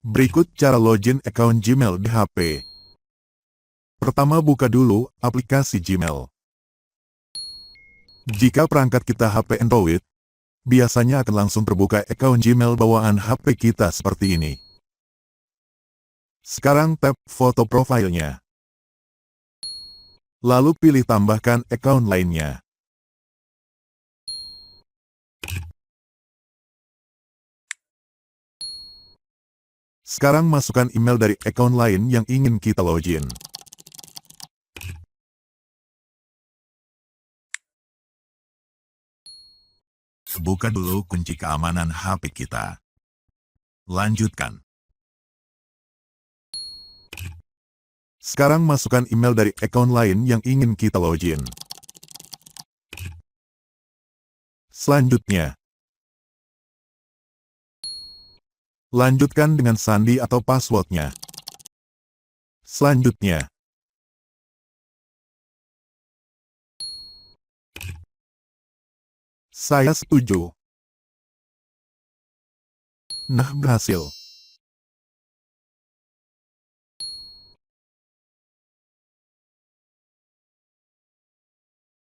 Berikut cara login account Gmail di HP. Pertama, buka dulu aplikasi Gmail. Jika perangkat kita HP Android, biasanya akan langsung terbuka account Gmail bawaan HP kita seperti ini. Sekarang tap foto profilnya. Lalu pilih tambahkan account lainnya. Sekarang masukkan email dari account lain yang ingin kita login. Buka dulu kunci keamanan HP kita. Lanjutkan. Sekarang masukkan email dari account lain yang ingin kita login. Selanjutnya, lanjutkan dengan sandi atau passwordnya. Selanjutnya, saya setuju. Nah, berhasil.